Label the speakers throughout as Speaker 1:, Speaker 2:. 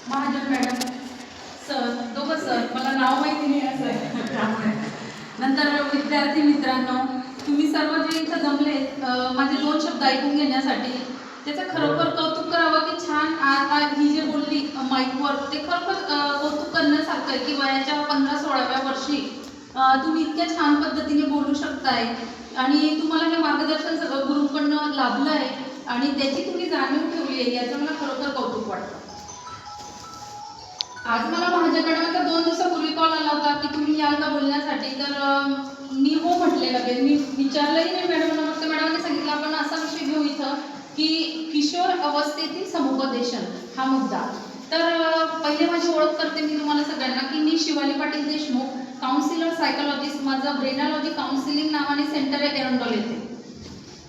Speaker 1: Mahajan madam, sir, दोघं sir, मला नाव माहिती नाही असं आहे. नंतर विद्यार्थी मित्रांनो, तुम्ही सर्व जे इथं जमले माझे 2 शब्द ऐकून घेण्यासाठी, त्याचं खरोखर कौतुक करावं की छान आज ही जे बोलली माईकवर, ते खरोखर कौतुक करण्यासारखं आहे की वयाच्या 15-16व्या वर्षी तुम्ही इतक्या छान पद्धतीने बोलू शकताय आणि तुम्हाला हे मार्गदर्शन सगळं गुरूंकडनं लाभलं आहे आणि त्याची तुम्ही जाणीव ठेवली आहे, याचं मला खरोखर कौतुक वाटतं. आज मला माझ्याकडे 2 दिवसापूर्वी कॉल आला होता की तुम्ही याल का बोलण्यासाठी, तर मी हो म्हटले. लगेच मी विचारलंही नाही मॅडमना, फक्त मॅडमने सांगितलं आपण असा विषय घेऊ इथं की किशोर अवस्थेतील समुपदेशन हा मुद्दा. तर पहिले माझी ओळख करते मी तुम्हाला सगळ्यांना की मी शिवाली पाटील देशमुख, काउन्सिलर सायकोलॉजिस्ट. माझं ब्रेनालॉजी काउन्सिलिंग नावाने सेंटर आहे एरंडोल येथे.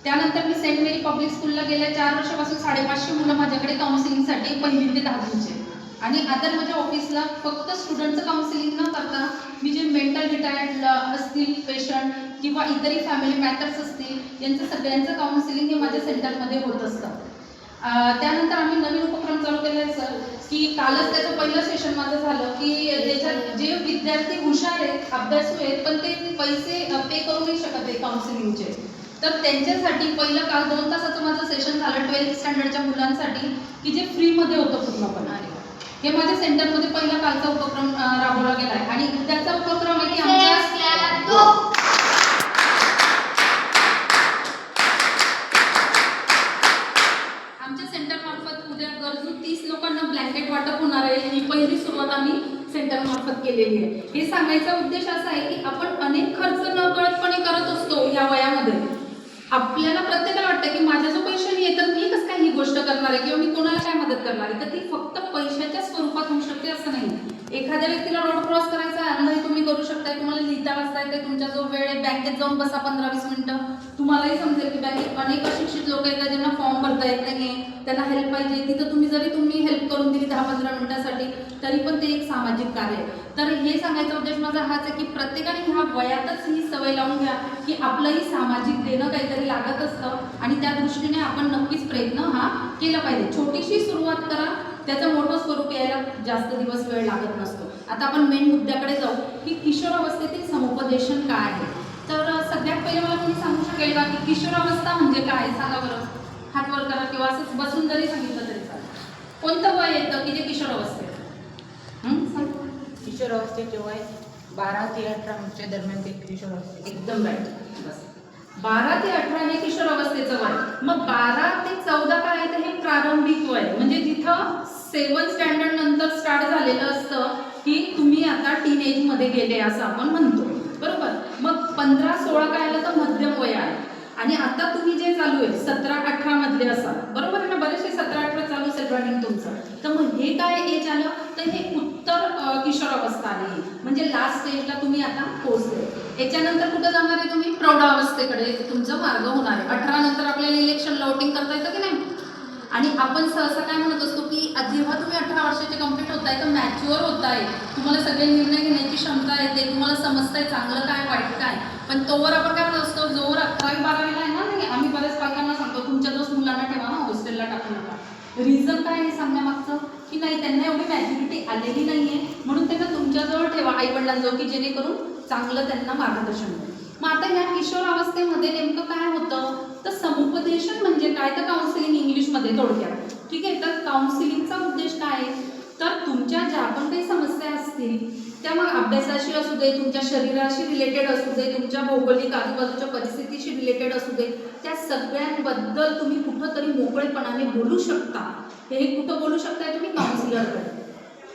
Speaker 1: त्यानंतर मी सेंट मेरी पब्लिक स्कूलला गेल्या 4 वर्षापासून 550 मुलं माझ्याकडे काउन्सिलिंगसाठी 1ली ते 10वीचे. आणि आता माझ्या ऑफिसला फक्त स्टुडंटचं काउन्सिलिंग न करता मी जे मेंटल रिटायर्ड असतील पेशंट किंवा इतरही फॅमिली मॅटर्स असतील यांचं सगळ्यांचं काउन्सिलिंग हे माझ्या सेंटरमध्ये होत असतं. त्यानंतर आम्ही नवीन उपक्रम चालू केला आहे सर, की कालच त्याचं पहिलं सेशन माझं झालं की त्याच्यात जे विद्यार्थी हुशार आहेत, अभ्यासू आहेत, पण ते पैसे पे करू नाही शकत आहे काउन्सिलिंगचे, तर त्यांच्यासाठी पहिलं काल 2 तासाचं माझं सेशन झालं 12th स्टँडर्डच्या मुलांसाठी, की जे फ्रीमध्ये होतं पूर्णपणे. हे माझ्या सेंटरमध्ये पहिला कालचा उपक्रम राबवला गेला आहे आणि त्याचा उपक्रम आहे की आमच्या सेंटरमार्फत उद्या गरजू 30 लोकांना ब्लँकेट वाटप होणार आहे. ही पहिली सुरुवात आम्ही सेंटरमार्फत केलेली आहे. हे सांगायचा उद्देश असा आहे की आपण अनेक खर्च नकळतपणे करत असतो या वयामध्ये. आपल्याला प्रत्येकाला वाटतं की माझ्या जो पैसे नाही आहे तर मी कसं काय ही गोष्ट करणार आहे किंवा मी कोणाला काय मदत करणार आहे, तर ती फक्त पैशाच्या स्वरूपात होऊ शकते असं नाही. एखाद्या व्यक्तीला रोड क्रॉस करायचा आनंदही तुम्ही करू शकताय. तुम्हाला लिहिता वाचता येते, तुमचा जो वेळ आहे, बँकेत जाऊन बसा 15-20 मिनिटं, तुम्हालाही समजेल की बँकेत अनेक अशिक्षित लोक आहेत ज्यांना फॉर्म भरता येत नाही, त्यांना हेल्प पाहिजे, तिथं तुम्ही हेल्प करून दिली 10-15 मिनिटासाठी तरी पण ते एक सामाजिक कार्य आहे. तर हे सांगायचा उद्देश माझा हाच आहे की प्रत्येकाने ह्या वयातच ही सवय लावून घ्या की आपलंही सामाजिक देणं काहीतरी लागत असतं आणि त्या दृष्टीने आपण नक्कीच प्रयत्न हा केला पाहिजे. छोटीशी सुरुवात करा, त्याचं मोठं स्वरूप यायला जास्त दिवस वेळ लागत नसतो. आता आपण मेन मुद्द्याकडे जाऊ की किशोरावस्थेतील समुपदेशन काय आहे. तर सगळ्यात पहिले मला कोणी सांगू शकेल का की किशोरावस्था म्हणजे काय? सांगा बरं, हात वर करा किंवा असंच बसून जरी सांगितलं तरी चालेल. कोणतं वय येतं की जे किशोरावस्थेत?
Speaker 2: किशोरावस्थेचे वय 12 ते 18 वर्षाच्या दरम्यान ते किशोरावस्थेत.
Speaker 1: एकदम राईट. बस 12 ते 18 हे किशोरावस्थेचं वय. मग 12 ते 14 काय आहे, तर हे प्रारंभिक वय, म्हणजे जिथं 7th स्टँडर्ड नंतर स्टार्ट झालेलं असतं की तुम्ही आता टीनेज मध्ये गेले असं आपण म्हणतो, बरोबर. मग 15-16 काय आलं तर मध्यम वय आहे आणि आता तुम्ही जे चालू आहे 17-18 मधले असाल, बरोबर आहे ना. बरेचसे 17-18 चालू असेल रनिंग तुमचं. तर मग हे काय एज आलं, तर हे उत्तर किशोरावस्था आली, म्हणजे लास्ट स्टेजला तुम्ही आता पोहोचले. याच्यानंतर कुठं जाणार आहे तुम्ही? प्रौढावस्थेकडे तुमचा मार्ग होणार आहे. 18 नंतर आपल्याला इलेक्शनला वोटिंग करता येतं की नाही. आणि आपण सहसा काय म्हणत असतो की जेव्हा तुम्ही 18 वर्षाचे कंप्लीट होताय तर मॅच्युअर होताय, तुम्हाला सगळे निर्णय घेण्याची क्षमता येते, तुम्हाला समजताय चांगलं काय वाईट काय. पण तोवर आपण काय म्हणत असतो, जोवर 11वी-12वीला आहे ना, नाही आम्ही बऱ्याच पालकांना सांगतो तुमच्या दोस्त मुलांना ठेवा ना, हॉस्टेलला टाकू नका. रिझन काय आहे सांगण्यामागचं, की नाही त्यांना एवढी मॅच्युरिटी आलेली नाहीये म्हणून त्यांना तुमच्याजवळ ठेवा, आई वडिलांजवळ, की जेणेकरून चांगलं त्यांना मार्गदर्शन मिळेल. मग आता या किशोरावस्थेमध्ये नेमकं काय होतं, तर समुपदेशन म्हणजे काय, तर काउन्सिलिंग इंग्लिशमध्ये थोडक्यात. ठीक आहे. तर काउन्सिलिंगचा उद्देश काय आहे, तर तुमच्या ज्या पण काही समस्या असतील त्या मग अभ्यासाशी असू दे, तुमच्या शरीराशी रिलेटेड असू दे, तुमच्या भौगोलिक आजूबाजूच्या परिस्थितीशी रिलेटेड असू दे, त्या सगळ्यांबद्दल तुम्ही कुठंतरी मोकळेपणाने बोलू शकता. हे कुठं बोलू शकताय तुम्ही? काउन्सिलरकडे.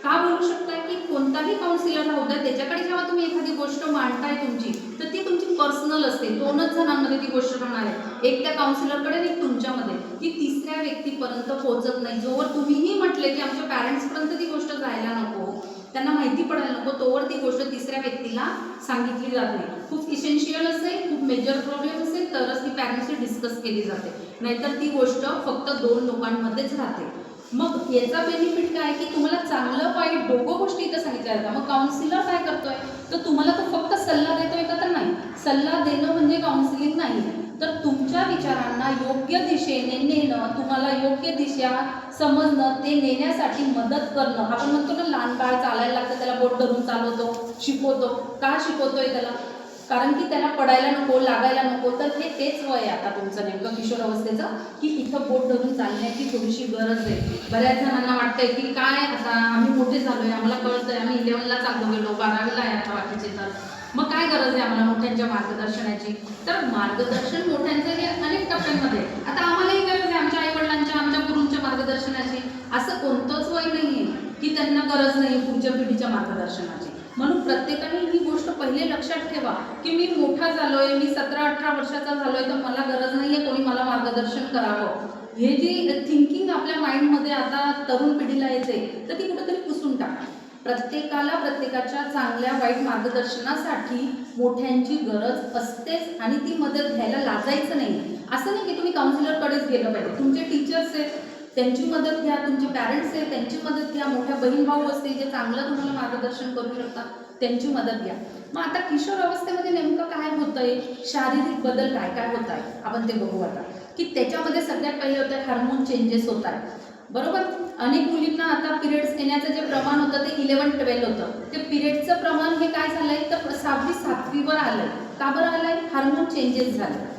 Speaker 1: का बोलू शकताय की कोणताही काउन्सिलर राहू द्या, त्याच्याकडे जेव्हा तुम्ही एखादी गोष्ट मांडताय तुमची, तर ती तुमची पर्सनल असते. 2च जणांमध्ये ती गोष्ट राहणार आहे, एक त्या काउन्सिलरकडे आणि एक तुमच्यामध्ये. ती तिसऱ्या व्यक्तीपर्यंत पोहोचत नाही. जोवर तुम्हीही म्हटले की आमच्या पॅरेंट्सपर्यंत ती गोष्ट जायला नको, त्यांना माहिती पडायला नको, तोवर ती गोष्ट तिसऱ्या व्यक्तीला सांगितली जात नाही. खूप इसेन्शियल असेल, खूप मेजर प्रॉब्लेम असेल तरच ती पॅरेंट्सशी डिस्कस केली जाते, नाहीतर ती गोष्ट फक्त 2 लोकांमध्येच राहते. मग याचा बेनिफिट काय की तुम्हाला चांगलं वाईट दोघं गोष्टी इथं सांगितल्या जातात. मग काउन्सिलर काय करतोय, तर तुम्हाला तो फक्त सल्ला देतोय का, तर नाही. सल्ला देणं म्हणजे काउन्सिलिंग नाही. तर तुमच्या विचारांना योग्य दिशेने नेणं, तुम्हाला योग्य दिशा समजणं, ते नेण्यासाठी मदत करणं. आपण म्हणतो ना, लहान बाळ चालायला लागतं, त्याला बोट धरून चालवतो, शिकवतो. का शिकवतोय त्याला? कारण की त्याला पडायला नको, लागायला नको. तर हे तेच वय आहे आता तुमचं नेमकं किशोर अवस्थेचं, की इथं बोट धरून चालण्याची थोडीशी गरज आहे. बऱ्याच जणांना वाटतंय की काय आता आम्ही मोठे झालोय, आम्हाला कळतंय, आम्ही 11ला चाललो गेलो, 12वीला आहे आता बाकीचे, तर मग काय गरज आहे आम्हाला मोठ्यांच्या मार्गदर्शनाची? तर मार्गदर्शन मोठ्यांचं हे अनेक टप्प्यांमध्ये. आता आम्हालाही गरज आहे आमच्या आईवडिलांच्या, आमच्या गुरूंच्या मार्गदर्शनाची. असं कोणतंच वय नाहीये की त्यांना गरज नाही पुढच्या पिढीच्या मार्गदर्शनाची. म्हणून प्रत्येकाने ही गोष्ट पहिले लक्षात ठेवा की मी मोठा झालोय, मी 17-18 वर्षाचा झालोय, तर मला गरज नाहीये कोणी मला मार्गदर्शन करावं. हे जी थिंकिंग आपल्या माइंडमध्ये आता तरुण पिढीला येते, तर ती कुठेतरी पुसून टाका. प्रत्येकाला प्रत्येकाच्या चांगल्या वाईट मार्गदर्शनासाठी मोठ्यांची गरज असतेच आणि ती मदत घ्यायला लाजायचं नाही. असं नाही की तुम्ही काउन्सिलरकडेच गेलं पाहिजे. तुमचे टीचर्स आहेत, त्यांची मदत घ्या. तुमचे पॅरेंट्स आहेत, त्यांची मदत घ्या. मोठ्या बहीण भाऊ असतील जे चांगलं तुम्हाला मार्गदर्शन करू शकतात, त्यांची मदत घ्या. मग आता किशोर अवस्थेमध्ये नेमकं काय होतंय, शारीरिक बदल काय काय होत आहे आपण ते बघू आता. की त्याच्यामध्ये सगळ्यात पहिले होतं हार्मोन चेंजेस होत आहेत, बरोबर. अनेक मुलींना आता पिरियड्स येण्याचं जे प्रमाण होतं ते 11-12 होतं. ते पिरियडचं प्रमाण हे काय झालंय तर 6वी-7वीवर आलंय. का बरं आलंय? हार्मोन चेंजेस झाले.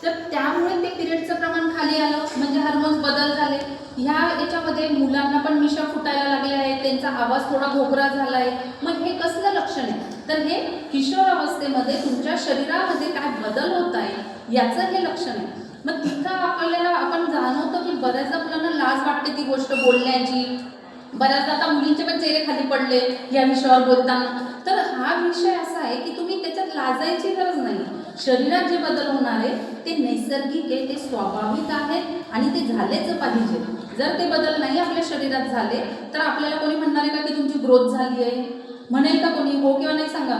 Speaker 1: तर त्यामुळे ते पिरियडचं प्रमाण खाली आलं, म्हणजे हार्मोन्स बदल झाले. ह्या याच्यामध्ये मुलांना पण मिशा फुटायला लागल्या आहेत, त्यांचा आवाज थोडा घोगरा झाला आहे. मग हे कसलं लक्षण आहे? तर हे किशोर अवस्थेमध्ये तुमच्या शरीरामध्ये काय बदल होत आहे याचं हे लक्षण आहे. मग तिथं आपल्याला आपण जाणवतो की बऱ्याचदा मुलांना लाज वाटते ती गोष्ट बोलण्याची. बऱ्याचदा आता मुलींचे पण चेहरे खाली पडले या विषयावर बोलताना. तर हा विषय असा आहे की तुम्ही त्याच्यात लाजायची गरज नाही. शरीरात जे बदल होणार आहे ते नैसर्गिक आहे, ते स्वाभाविक आहेत आणि ते झालेच पाहिजे. जर ते बदल नाही आपल्या शरीरात झाले तर आपल्याला कोणी म्हणणार आहे का की तुमची ग्रोथ झाली आहे? म्हणेल का कोणी? हो किंवा नाही सांगा?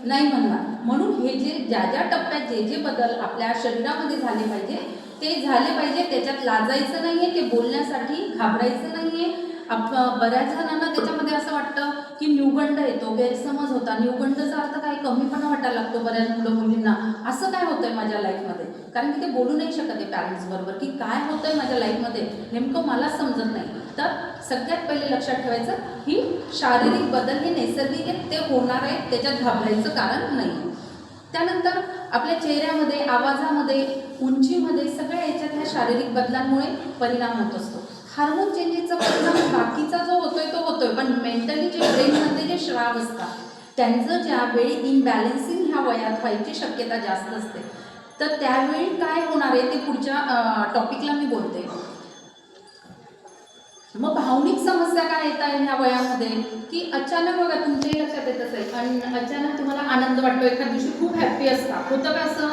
Speaker 1: नाही म्हणणार. म्हणून हे जे ज्या ज्या टप्प्यात जे जे बदल आपल्या शरीरामध्ये झाले पाहिजे ते झाले पाहिजे. त्याच्यात लाजायचं नाहीये, ते बोलण्यासाठी घाबरायचं नाहीये. बऱ्याच जणांना त्याच्यामध्ये असं वाटतं की न्यूगंड येतो, गैरसमज होता. न्यूगंडचा अर्थ काय? कमीपणा वाटायला लागतो बऱ्याच मुलींना. असं काय होतंय माझ्या लाईफमध्ये? कारण की ते बोलू नाही शकत आहे पॅरेंट्स बरोबर की काय होतंय माझ्या लाईफमध्ये नेमकं मलाच समजत नाही. तर सगळ्यात पहिले लक्षात ठेवायचं की शारीरिक बदल हे नैसर्गिक आहेत, ते होणार आहेत, त्याच्यात घाबरायचं कारण नाही. त्यानंतर आपल्या चेहऱ्यामध्ये, आवाजामध्ये, उंचीमध्ये सगळ्या याच्यात ह्या शारीरिक बदलांमुळे परिणाम होत असतो. हार्मोन चेंजेसचा परिणाम बाकीचा जो होतोय तो होतोय, पण मेंटली जे ब्रेनमध्ये जे श्राव असतात त्यांचं ज्यावेळी इनबॅलेन्सिंग ह्या वयात व्हायची शक्यता जास्त असते. तर त्यावेळी काय होणार आहे ते पुढच्या टॉपिकला मी बोलते. मग भावनिक समस्या काय येत आहे ह्या वयामध्ये की अचानक बघा तुमच्याही लक्षात येत असेल आणि अचानक तुम्हाला आनंद वाटतो. एखाद्या दिवशी खूप हॅप्पी असता, होतं का असं?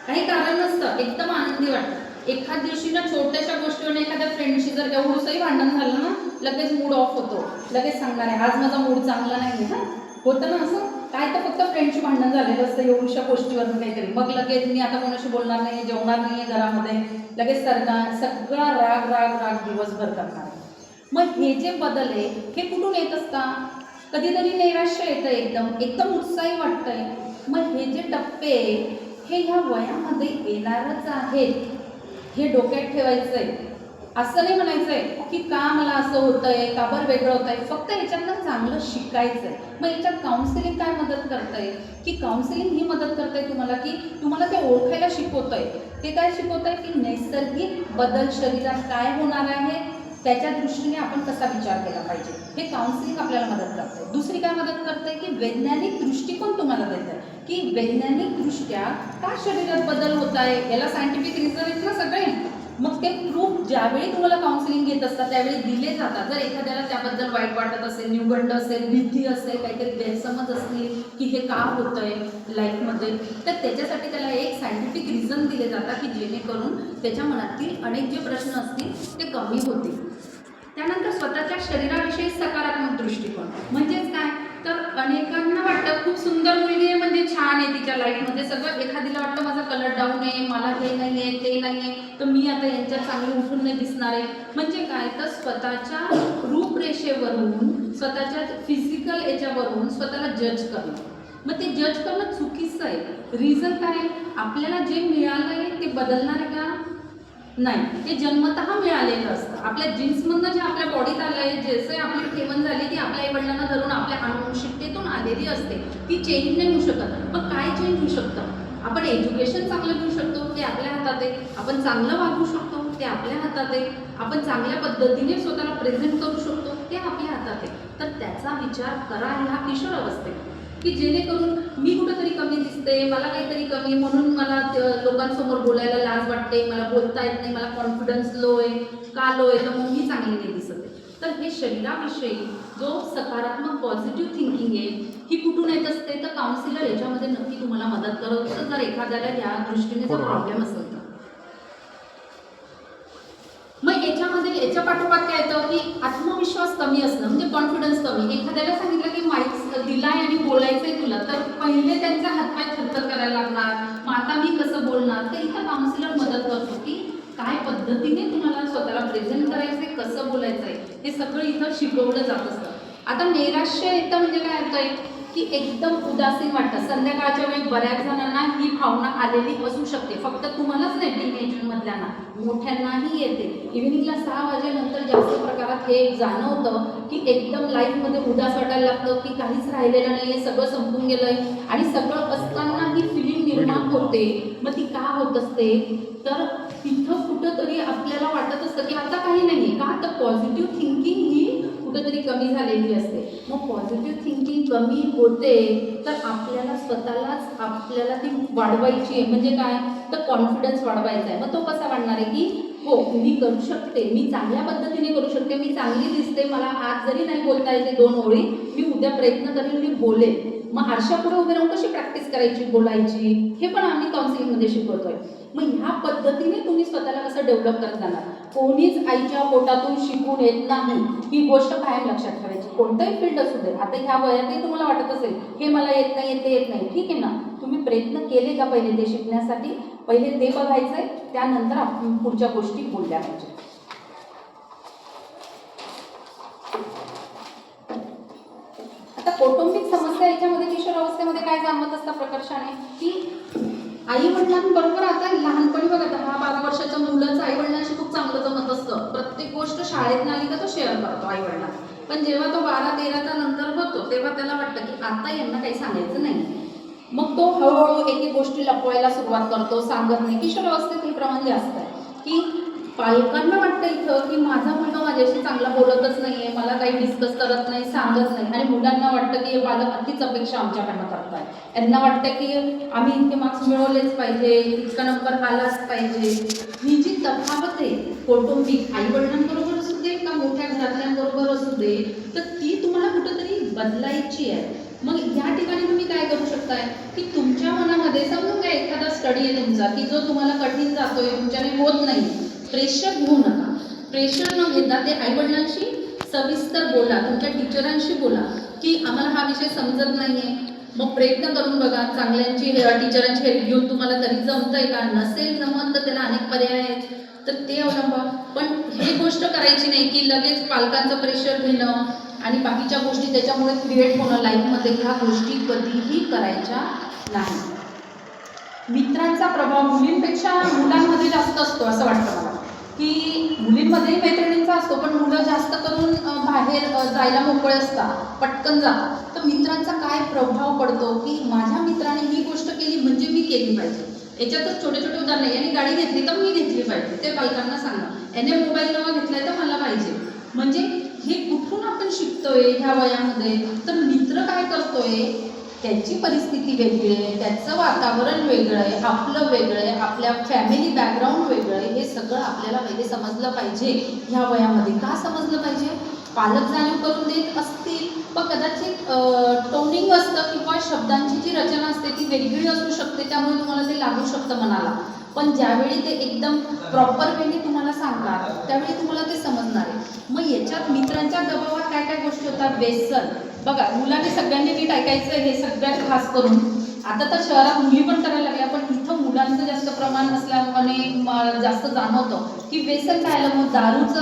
Speaker 1: काही कारण नसतं, एकदम आनंदी वाटतं. एखाद दिवशी ना छोट्याशा गोष्टीवर एखाद्या फ्रेंडशी जर एवढंसंही भांडण झालं ना, लगेच मूड ऑफ होतो. लगेच सांगणार आहे आज माझा मूड चांगला नाही आहे. होतं ना असं? काय तर फक्त फ्रेंडशी भांडण झालेलं असतं एवढ्याशा गोष्टीवरून काहीतरी. मग लगेच मी आता कोणाशी बोलणार नाही, जेवणार नाही आहे घरामध्ये, लगेच सगळा राग राग राग दिवसभर करणार. मग हे जे बदल आहे हे कुठून येत असतात? कधीतरी नैराश्य येतं, एकदम उत्साही वाटतंय. मग हे जे टप्पे हे ह्या वयामध्ये येणारच आहेत, हे डोक्यात ठेवायचं आहे. असं नाही म्हणायचं आहे की का मला असं होतंय, का बरं वेगळं होतंय. फक्त याच्यातनं चांगलं शिकायचं आहे. मग याच्यात काउन्सिलिंग काय मदत करतंय की काउन्सिलिंग ही मदत करतंय तुम्हाला की तुम्हाला ते ओळखायला शिकवतंय. ते काय शिकवतंय की नैसर्गिक बदल शरीरात काय होणार आहे त्याच्या दृष्टीने आपण कसा विचार केला पाहिजे, हे काउन्सिलिंग आपल्याला मदत करते. दुसरी काय मदत करते की वैज्ञानिक दृष्टिकोन तुम्हाला देतं की वैज्ञानिकदृष्ट्या का शरीरात बदल होत आहे, याला सायंटिफिक रिझन आहेत ना सगळे. मग ते प्रूफ ज्यावेळी तुम्हाला काउन्सिलिंग घेत असतात त्यावेळी दिले जातात. जर एखाद्याला त्याबद्दल वाईट वाटत असेल, न्यूगंड असेल, भीती असेल, काहीतरी गैरसमज असतील की हे का होतंय लाईफमध्ये, तर त्याच्यासाठी त्याला एक सायंटिफिक रिझन दिले जातात की जेणेकरून त्याच्या मनातील अनेक जे प्रश्न असतील ते कमी होतील. त्यानंतर स्वतःच्या शरीराविषयी सकारात्मक दृष्टिकोन म्हणजेच काय तर अनेकांना वाटतं खूप सुंदर मुलगी आहे म्हणजे छान आहे तिच्या लाईफमध्ये सगळं. एखादीला वाटतं माझा कलर डाऊन आहे, मला हे नाही आहे ते नाही आहे, तर मी आता यांच्यात चांगली उठून नाही दिसणार आहे. म्हणजे काय तर स्वतःच्या रूपरेषेवरून, स्वतःच्या फिजिकल याच्यावरून स्वतःला जज करणं. मग ते जज करणं चुकीचं आहे. रिझन काय? आपल्याला जे मिळालंय ते बदलणार आहे का? नाही, ते जन्मतः मिळालेलं असतं. आपल्या जीन्समधनं जे आपल्या बॉडीत आलंय, जसे आपली ठेवण झाली ती आपल्या आईवडिलांना धरून आपल्या अनुवंशिकतेतून आलेली असते, ती चेंज नाही होऊ शकत. मग काय चेंज होऊ शकतं? आपण एज्युकेशन चांगलं घेऊ शकतो, ते आपल्या हातात आहे. आपण चांगलं वागू शकतो, ते आपल्या हातात आहे. आपण चांगल्या पद्धतीने स्वतःला प्रेझेंट करू शकतो, ते आपल्या हातात आहे. तर त्याचा विचार करा ह्या किशोर अवस्थेत, की जेणेकरून मी कुठेतरी कमी दिसते, मला काहीतरी कमी, म्हणून मला लोकांसमोर बोलायला लाज वाटते, मला बोलता येत नाही, मला कॉन्फिडन्स लो आहे. का लो आहे? तर मग मी चांगली नाही दिसत आहे. तर हे शरीराविषयी जो सकारात्मक पॉझिटिव्ह थिंकिंग आहे ही कुठून येत असते? तर काउन्सिलर याच्यामध्ये नक्की तुम्हाला मदत करत असतं, जर एखाद्याला या दृष्टीने जर प्रॉब्लेम असेल तर. मग याच्या पाठोपाठ काय येतं की आत्मविश्वास कमी असणं, म्हणजे कॉन्फिडन्स कमी. एखाद्याला सांगितलं की माईक दिलाय आणि बोलायचंय तुला, तर पहिले त्यांचा हातपाय थरथर करायला लागणार. मग आता मी कसं बोलणार? तर इथं काउन्सिलर मदत करतो की काय पद्धतीने तुम्हाला स्वतःला प्रेझेंट करायचंय, कसं बोलायचंय, हे सगळं इथं शिकवलं जात असतं. आता नैराश्य येतं म्हणजे काय होतंय की एकदम उदासीन वाटतं. संध्याकाळच्या वेळी बऱ्याच जणांना ही भावना आलेली असू शकते. फक्त तुम्हालाच नाही, टीनेजमधल्यांना, मोठ्यांनाही येते. इव्हिनिंगला 6 वाजेनंतर जास्त प्रकारात हे जाणवतं की एकदम लाईफमध्ये उदास वाटायला लागतं, की काहीच राहिलेलं नाही आहे, सगळं संपून गेलंय. आणि सगळं असताना ही फिलिंग निर्माण होते. मग ती का होत असते? तर तिथं कुठंतरी आपल्याला वाटत असतं की आता काही नाही आहे. का? तर पॉझिटिव्ह थिंकिंग ही कुठेतरी कमी झालेली असते. मग पॉझिटिव्ह थिंकिंग कमी होते तर आपल्याला ती वाढवायची आहे. म्हणजे काय? तर कॉन्फिडन्स वाढवायचा आहे. मग तो कसा वाढणार आहे की हो, मी करू शकते, मी चांगल्या पद्धतीने करू शकते, मी चांगली दिसते, मला आज जरी नाही बोलता येते 2 ओळी, मी उद्या प्रयत्न करेन, मी बोलेन. मग आरशापुढे उभे राहून कशी प्रॅक्टिस करायची बोलायची, हे पण आम्ही काउन्सिलिंगमध्ये शिकवतोय. मग ह्या पद्धतीने तुम्ही स्वतःला कसं डेव्हलप करत जाणार. कोणीच आईच्या पोटातून शिकून येत नाही, ही गोष्ट कायम लक्षात ठेवायची. कोणतंही फील्ड असू दे. आता ह्या वयातही तुम्हाला वाटत असेल हे मला येत नाही, ते येत नाही, ठीक आहे ना. तुम्ही प्रयत्न केले का पहिले ते शिकण्यासाठी? पहिले ते बघायचंय, त्यानंतर आपण पुढच्या गोष्टी बोलल्या पाहिजे. आता कौटुंबिक समस्या याच्यामध्ये किशोर अवस्थेमध्ये काय जाणवत असतं प्रकर्षाने की आई वडिलांबरोबर आता लहानपणी बघा 10-12 वर्षाच्या मुलाचं आई वडिलांशी खूप चांगलं जमत असतं. प्रत्येक गोष्ट शाळेत आली का तो शेअर करतो आई वडिलांना. पण जेव्हा तो 12-13चा नंतर होतो तेव्हा त्याला वाटतं की आता यांना काही सांगायचं नाही. मग तो हळूहळू एक एक गोष्टी लपवायला सुरुवात करतो, सांगत नाही. किशोर अवस्थेत हे प्रमाण जास्त आहे की पालकांना वाटतं इथं की माझा मुलगा माझ्याशी चांगला बोलतच नाहीये, मला काही डिस्कस करत नाही, सांगत नाही. आणि मुलांना वाटतं की हे पालक अतिच अपेक्षा आमच्याकडनं करताय. यांना वाटतं की आम्ही इतके मार्क्स मिळवलेच पाहिजे, इतका नंबर आलाच पाहिजे. ही जी तफावत आहे कौटुंबिक, आई वडिलांबरोबर असू दे का मोठ्या घरातल्यांबरोबर असू दे, तर ती तुम्हाला कुठंतरी बदलायची आहे. मग या ठिकाणी तुम्ही काय करू शकताय की तुमच्या मनामध्ये समजून घ्या एखादा स्टडी आहे तुमचा की जो तुम्हाला कठीण जातोय, तुमच्याने होत नाही, प्रेशर घेऊ नका. प्रेशर न घेता ते आईवडिलांशी सविस्तर बोला, तुमच्या टीचरांशी बोला की आम्हाला हा विषय समजत नाहीये. मग प्रयत्न करून बघा, चांगल्यांची टीचरांची हेल्प घेऊन तुम्हाला तरी जमतंय का? नसेल जमत तर त्याला अनेक पर्याय आहेत, तर ते अवलंबा. पण ही गोष्ट करायची नाही की लगेच पालकांचं प्रेशर घेणं आणि बाकीच्या गोष्टी त्याच्यामुळे क्रिएट होणं लाईफमध्ये, ह्या गोष्टी कधीही करायच्या नाही. मित्रांचा प्रभाव मुलींपेक्षा मुलांमध्ये जास्त असतो असं वाटतं मला, की मुलींमध्येही मैत्रिणींचा असतो पण मुलं जास्त करून बाहेर जायला मोकळे असतात, पटकन जातात. तर मित्रांचा काय प्रभाव पडतो की माझ्या मित्राने ही गोष्ट केली म्हणजे मी केली पाहिजे. याच्यातच छोटे छोटे उदाहरण आहे. याने गाडी घेतली तर मी घेतली पाहिजे, ते पालकांना सांगा. याने मोबाईल नवा घेतलाय तर मला पाहिजे. म्हणजे हे कुठून आपण शिकतोय ह्या वयामध्ये? तर मित्र काय करतोय, त्याची परिस्थिती वेगळी आहे, त्याचं वातावरण वेगळं आहे, आपलं वेगळं आहे, आपल्या फॅमिली बॅकग्राऊंड वेगळं आहे. हे सगळं आपल्याला पहिले समजलं पाहिजे ह्या वयामध्ये. का समजलं पाहिजे? पालक जाणीव करून देत असतील पण कदाचित टोनिंग असतं किंवा शब्दांची जी रचना असते ती वेगळी असू शकते, त्यामुळे तुम्हाला ते लागू शकतं मनाला. पण ज्यावेळी ते एकदम प्रॉपर वेने तुम्हाला सांगतात त्यावेळी तुम्हाला ते समजणार आहे. मग याच्यात मित्रांच्या दबावात काय काय गोष्टी होतात? व्यसन. बघा, मुलांनी सगळ्यांनी नीट ऐकायचं, हे सगळ्यात खास करून. आता तर शहरात मुली पण करायला लागल्या, पण इथं मुलांचं जास्त प्रमाण असल्यामुळे जास्त जाणवतं की व्यसन काय आलं. मग दारूचं